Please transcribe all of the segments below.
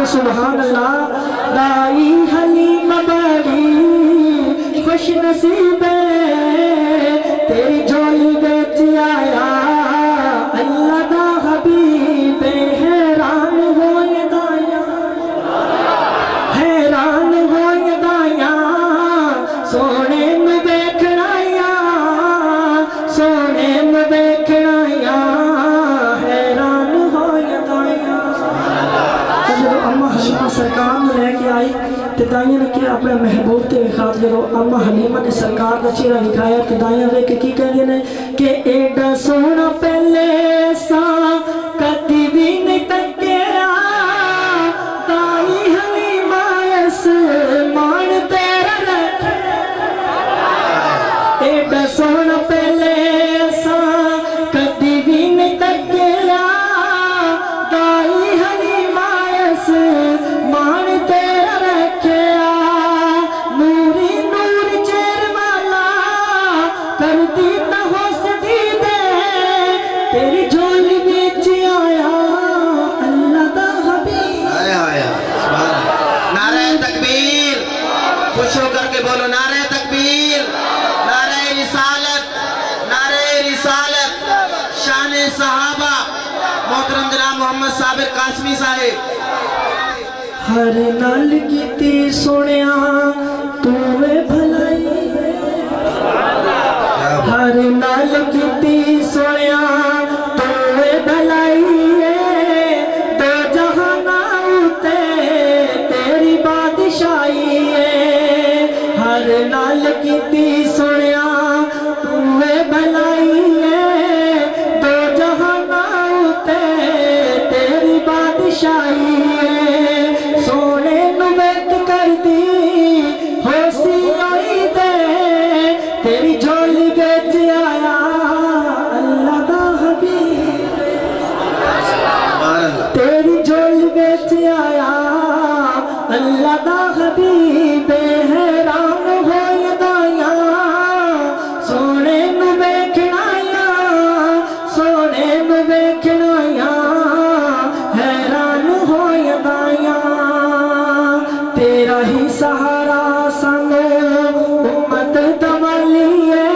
सुभान अल्लाह। दाई हलीम बड़ी खुश नसीब तेरी झोली बेच आया अल्लाह दा हबीब। हैरान होए दाया, हैरान होए दाया सोने में देखनाया, सोने में देखनाया हैरान होए दाया। जो अम्मा हलीमा सरकार ने लेके आई तो दाइया ने क्या अपने महबूब के विखात जो अम्मा हलीमा ने सरकार का चेहरा दिखाया तो दाइया वे की कहते हैं कि एडा सोना पहले सा कदी भी नहीं तकिया दाई हलीमा इस मान तेरा रखे। एडा सोना पहले सा कदी भी नहीं तकिया दाई हलीमा इस मान तेरा रखिया। नूरी नूर चेर वाला कर दी ना हौसदी दे तेरी झोली बेच आया अल्लाह दा हबीब। नारे तकबीर, खुश होकर के बोलो नारे तकबीर, नारे रिसालत, नारे रिसालत। शान सहाबा मोहतरम जनाब मोहम्मद साबिर कासमी साहिब। हर नाल कीती सुनिया तू भलाई, हर नाल कीती सुनिया तू भलाई। दो जहाना उते तेरी बादशाही हर नाल कीती सुनिया तू भलाई। दो जहाना उते तेरी बादशाही सोने नुवेट कर दी होसी आई दे तेरी झोली बेच आया अल्लाह दा हबीब। तेरी झोली बेच आया अल्लाह दा हबीब। हैरान होए दाया सोने नु वेखनाया, सोने नु वेखनाया हैरान होए दाया। तेरा ही सहारा सानू उम्मत दवाली है,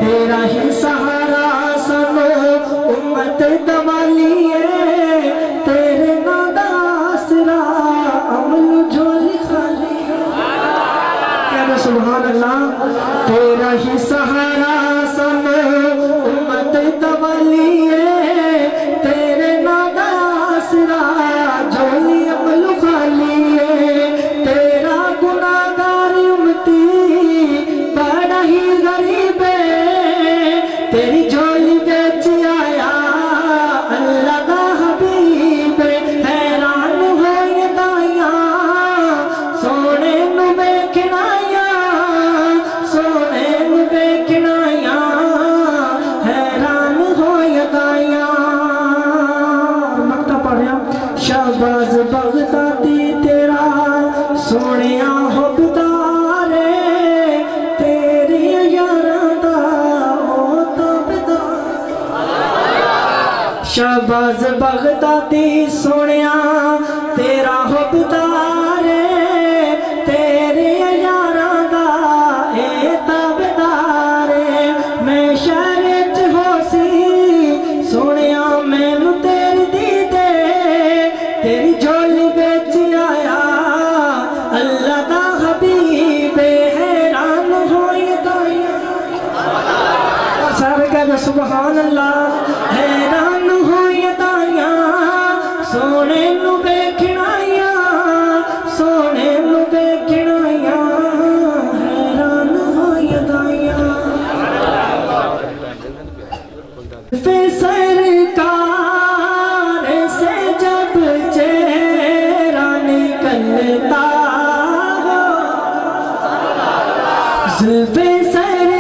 तेरा ही सहारा सानू उम्मत दवाली है। तेरे नाम दा आसरा अमल झोली खाली क्या सुभान अल्लाह। तेरा ही सहारा सानू उम्मत दवाली है, तेरे नाम दा आसरा झोली अमल खाली है। तेरा गुनाहगार उम्मती बड़ा ही गरीब है तेरी झोली बेच आया अल्लाह दा हबीब। हैरान होए दाया सोने नु वेखनाया, सोने नु वेखनाया हैरान होए दाया। मक्ता पढ़िया शाहबाज बगदादी तेरा सोनिया हुबदारे तेरी यारां दा ओ ताबदार। शाहबाज बगदादी सोनिया तेरा हुबदारे तेरे यारां दा ए ताबदारे। मैं शहर च होसी सोनिया मैनू तेरी दीदे तेरी झोली बेच आया अल्लाह दा हबीब। हैरान होए दाया सारे कहते सुभान अल्लाह। हैरान होए दाया सोने नु वेखनाया, सोने नु वेखनाया हैरान होए दाया। सरकार से जब चेहरा निकलता हो,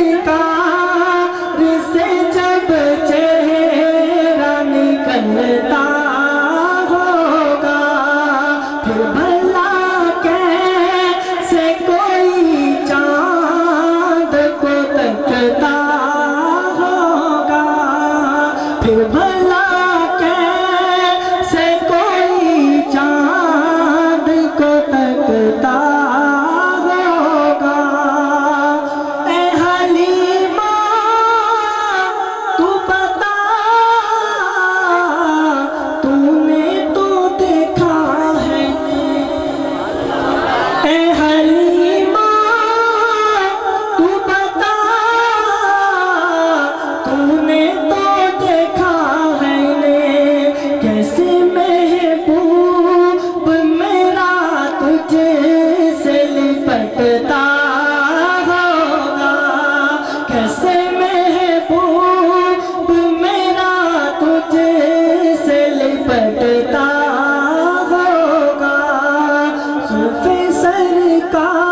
सरकार से जब चेहरा निकलता होगा फिर भला कैसे कोई चांद को तकता होगा। फिर भला कैसे कोई चांद का